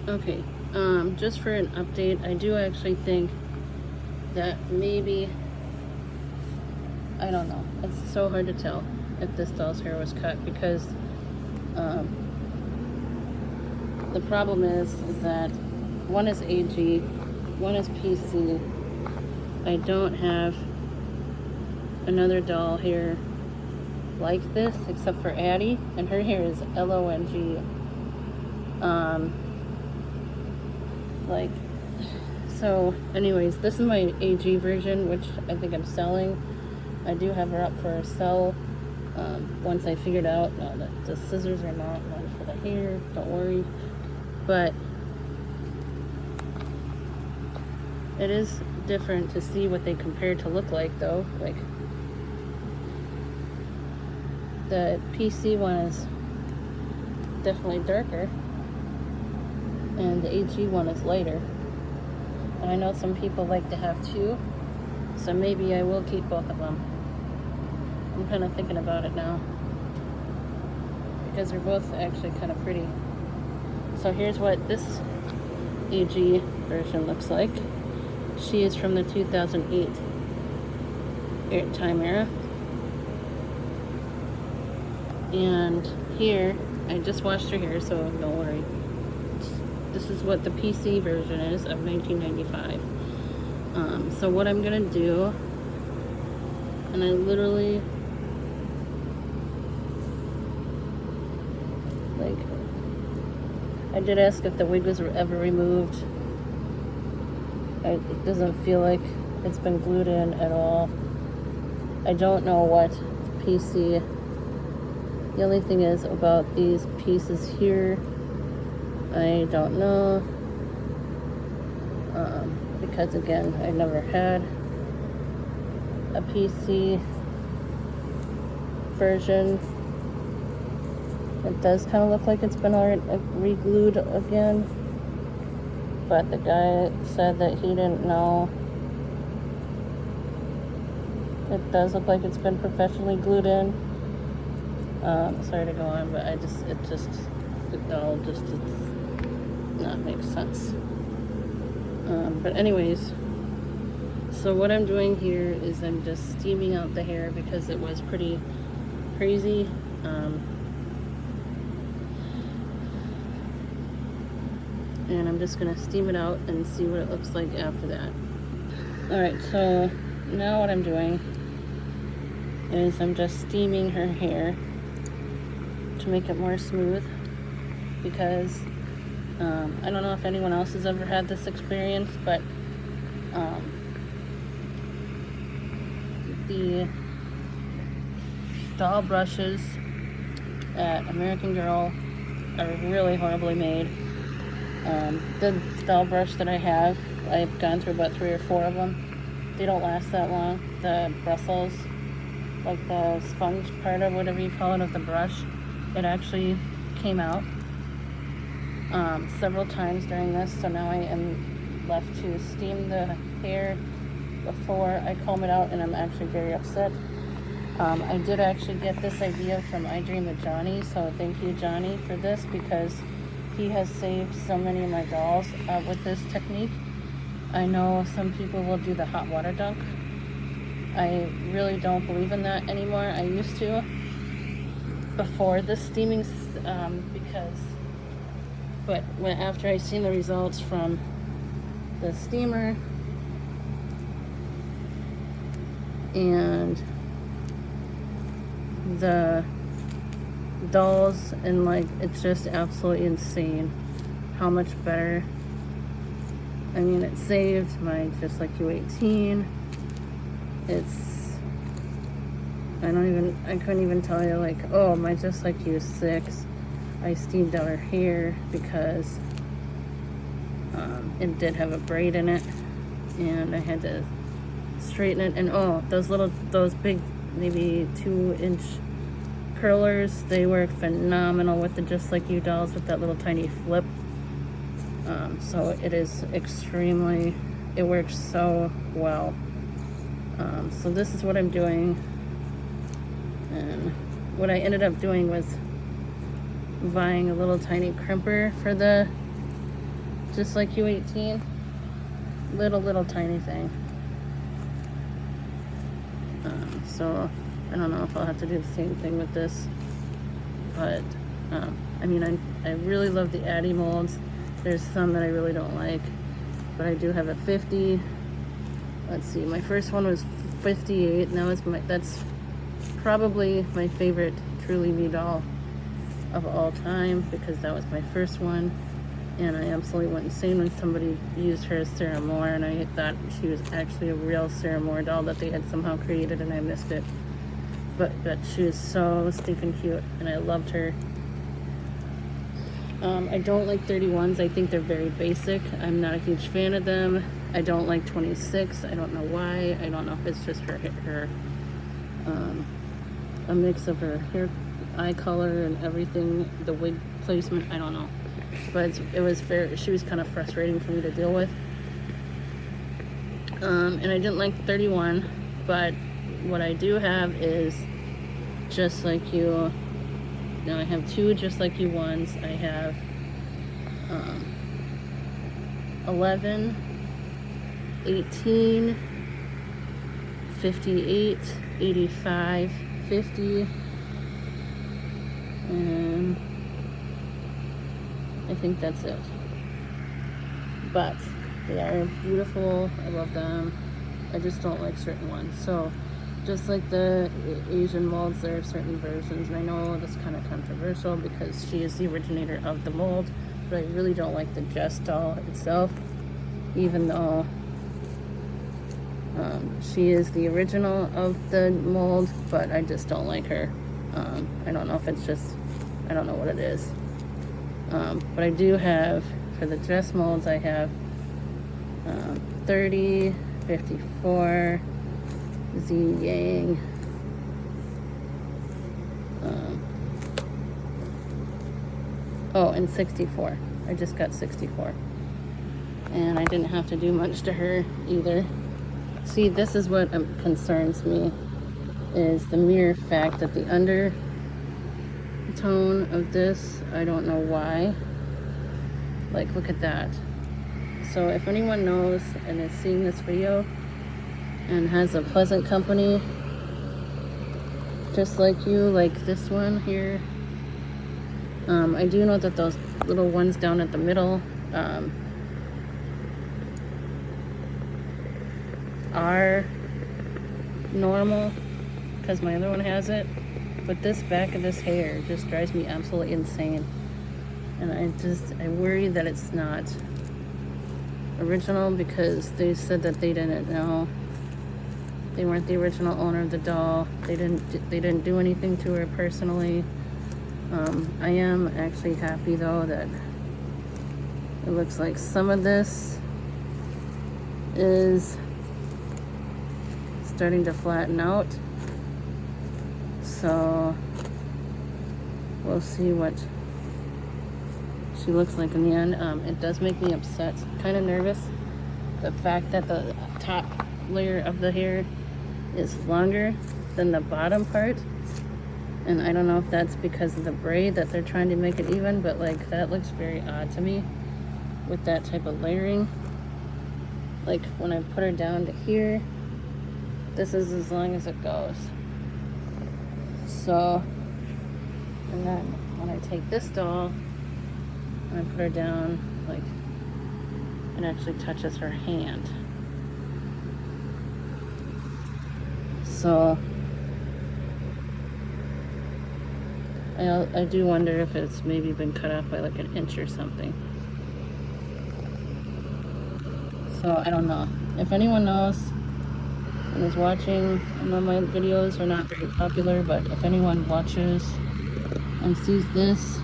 Okay, just for an update, I do actually think that maybe, I don't know, it's so hard to tell if this doll's hair was cut because um, the problem is that one is AG, one is PC. I don't have another doll hair like this except for Addie, and her hair is LONG. Like, so anyways, this is my AG version, which I think I'm selling. I do have her up for a sell. Once I figured out that the scissors are not one for the hair, don't worry. But it is different to see what they compare to look like, though. Like, the PC one is definitely darker, and the AG one is lighter. And I know some people like to have two, so maybe I will keep both of them. I'm kind of thinking about it now because they're both actually kind of pretty. So here's what this AG version looks like. She is from the 2008 time era. And here, I just washed her hair, so don't worry. This is what the PC version is of 1995. So what I'm gonna do, and I literally, like, I did ask if the wig was ever removed. It doesn't feel like it's been glued in at all. I don't know what PC. The only thing is about these pieces here, I don't know. Because again, I never had a PC version. It does kind of look like it's been re-glued again, but the guy said that he didn't know. It does look like it's been professionally glued in. Sorry to go on, but it all just does not make sense. But anyways, so what I'm doing here is I'm just steaming out the hair because it was pretty crazy. And I'm just gonna steam it out and see what it looks like after that. Alright, so now what I'm doing is I'm just steaming her hair to make it more smooth because I don't know if anyone else has ever had this experience, but the doll brushes at American Girl are really horribly made. The doll brush that I have, I've gone through about 3 or 4 of them. They don't last that long. The bristles, like the sponge part of whatever you call it of the brush, it actually came out several times during this, so now I am left to steam the hair before I comb it out, and I'm actually very upset. I did actually get this idea from I Dream of Johnny, so thank you, Johnny, for this, because he has saved so many of my dolls with this technique. I know some people will do the hot water dunk. I really don't believe in that anymore. I used to before this steaming but after I seen the results from the steamer and the dolls, and like, it's just absolutely insane how much better. I mean, it saved my Just Like You 18. I couldn't even tell you, like, oh, my Just Like You 6, I steamed out her hair because it did have a braid in it, and I had to straighten it, and oh, those big, maybe 2-inch curlers, they work phenomenal with the Just Like You dolls with that little tiny flip. So it is it works so well. So this is what I'm doing, and what I ended up doing was buying a little tiny crimper for the Just Like You 18. Little tiny thing. So I don't know if I'll have to do the same thing with this, but I mean, I really love the Addy molds. There's some that I really don't like, but I do have a 50. Let's see, my first one was 58. Now that's probably my favorite Truly Me doll of all time, because that was my first one, and I absolutely went insane when somebody used her as Sarah Moore, and I thought she was actually a real Sarah Moore doll that they had somehow created, and I missed it. But she was so stinking cute, and I loved her. I don't like 31s. I think they're very basic. I'm not a huge fan of them. I don't like 26. I don't know why. I don't know if it's just her a mix of her hair, eye color, and everything, the wig placement. I don't know, but she was kind of frustrating for me to deal with. And I didn't like 31, but what I do have is Just Like You. Now I have two Just Like You ones. I have 11, 18, 58, 85, 50, and I think that's it. But they are beautiful. I love them. I just don't like certain ones. So just like the Asian molds, there are certain versions, and I know that's kind of controversial because she is the originator of the mold, but I really don't like the Jess doll itself, even though she is the original of the mold, but I just don't like her. I don't know if it's just, I don't know what it is. But I do have, for the Jess molds, I have 30, 54, Z Yang, and 64. I just got 64. And I didn't have to do much to her either. See, this is what concerns me, is the mere fact that the undertone of this, I don't know why. Like, look at that. So if anyone knows and is seeing this video and has a pleasant company just like you, like this one here, I do know that those little ones down at the middle are normal because my other one has it, but this back of this hair just drives me absolutely insane, and I worry that it's not original, because they said that they didn't know, they weren't the original owner of the doll. They didn't do anything to her personally. I am actually happy though that it looks like some of this is starting to flatten out, so we'll see what she looks like in the end. It does make me upset, kind of nervous, the fact that the top layer of the hair is longer than the bottom part, and I don't know if that's because of the braid that they're trying to make it even, but like that looks very odd to me with that type of layering. Like when I put her down to here, this is as long as it goes. So, and then when I take this doll and I put her down, like, it actually touches her hand. So I do wonder if it's maybe been cut off by like an inch or something. So I don't know. If anyone knows and is watching, I know my videos are not very popular, but if anyone watches and sees this,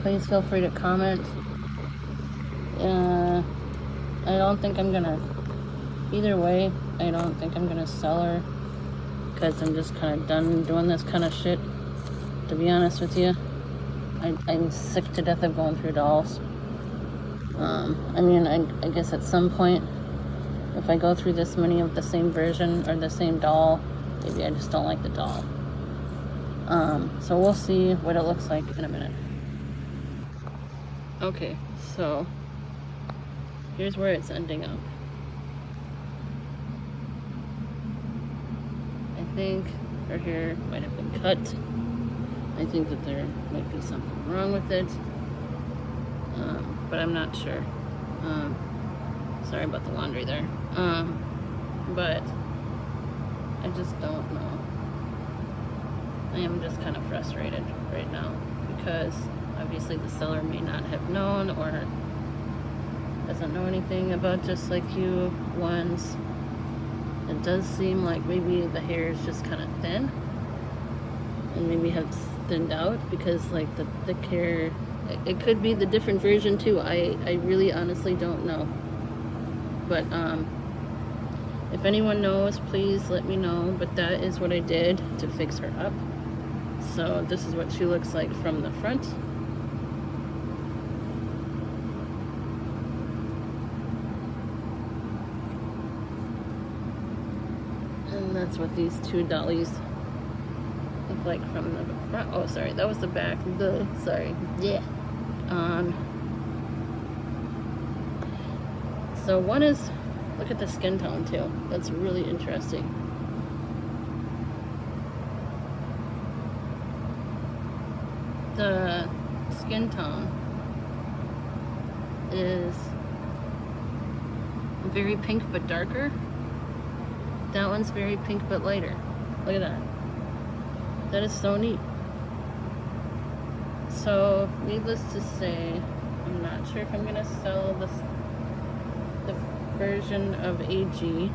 please feel free to comment. I don't think I'm gonna, either way, I don't think I'm gonna sell her, because I'm just kind of done doing this kind of shit, to be honest with you. I'm sick to death of going through dolls. I mean, I guess at some point, if I go through this many of the same version or the same doll, maybe I just don't like the doll. So we'll see what it looks like in a minute. Okay, so here's where it's ending up. I think her hair might have been cut. I think that there might be something wrong with it, but I'm not sure. Sorry about the laundry there. But I just don't know. I am just kind of frustrated right now because obviously the seller may not have known or doesn't know anything about Just Like You ones. It does seem like maybe the hair is just kind of thin and maybe has thinned out because like the thick hair, it could be the different version too. I really honestly don't know. But if anyone knows, please let me know. But that is what I did to fix her up. So this is what she looks like from the front. And that's what these two dollies look like from the front. Oh, sorry, that was the back. Sorry. Yeah. So one is, look at the skin tone too. That's really interesting. The skin tone is very pink but darker. That one's very pink but lighter. Look at that. That is so neat. So, needless to say, I'm not sure if I'm gonna sell the version of AG.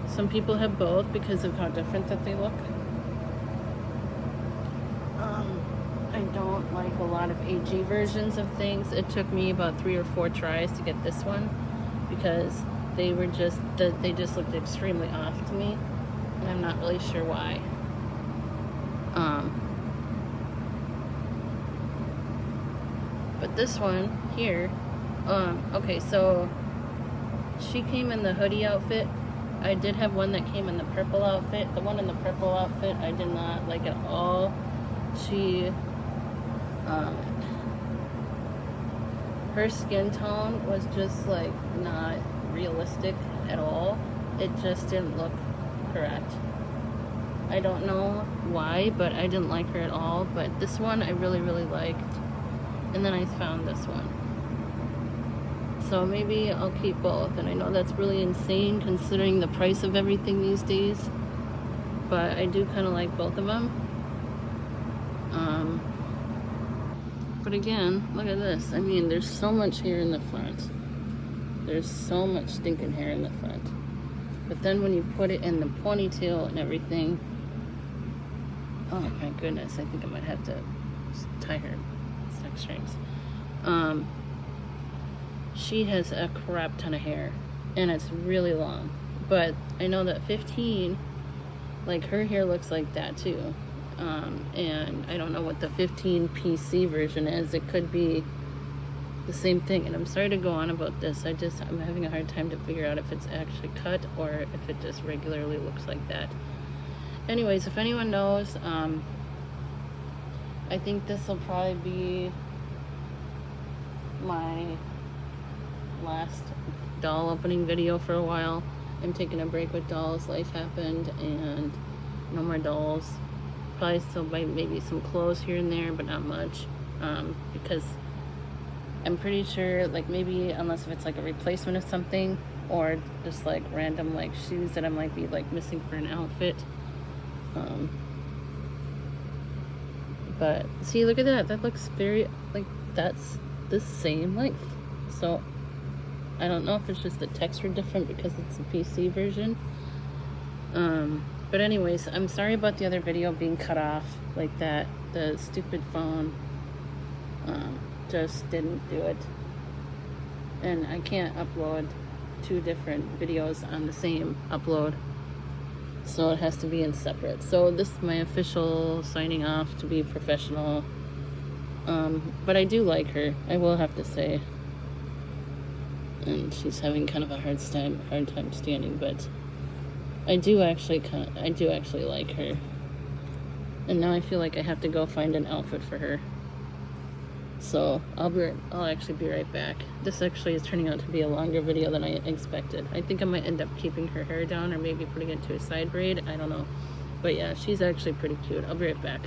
Some people have both because of how different that they look. I don't like a lot of AG versions of things. It took me about 3 or 4 tries to get this one because they just looked extremely off to me, and I'm not really sure why. But this one here, okay, so she came in the hoodie outfit. I did have one that came in the purple outfit. The one in the purple outfit I did not like at all. Her skin tone was just like not realistic at all. It just didn't look correct. I don't know why, but I didn't like her at all. But this one I really, really liked. And then I found this one. So maybe I'll keep both. And I know that's really insane considering the price of everything these days. But I do kind of like both of them. But again, look at this. I mean, there's so much hair in the front. There's so much stinking hair in the front. But then when you put it in the ponytail and everything, oh my goodness, I think I might have to tie her sex strings. She has a crap ton of hair, and it's really long. But I know that 15, like her hair looks like that too. And I don't know what the 15 PC version is. It could be the same thing. And I'm sorry to go on about this. I'm having a hard time to figure out if it's actually cut or if it just regularly looks like that. Anyways, if anyone knows, I think this will probably be my last doll opening video for a while. I'm taking a break with dolls. Life happened and no more dolls. Probably still buy maybe some clothes here and there, but not much, because I'm pretty sure, like, maybe unless if it's like a replacement of something or just like random like shoes that I might be like missing for an outfit. But see, look at that. That looks very like that's the same length. So I don't know if it's just the texture different because it's a PC version. But anyways, I'm sorry about the other video being cut off like that. The stupid phone just didn't do it. And I can't upload 2 different videos on the same upload. So it has to be in separate. So this is my official signing off to be professional. But I do like her, I will have to say. And she's having kind of a hard time standing, but I do actually like her. And now I feel like I have to go find an outfit for her. So I'll actually be right back. This actually is turning out to be a longer video than I expected. I think I might end up keeping her hair down or maybe putting it to a side braid. I don't know. But yeah, she's actually pretty cute. I'll be right back.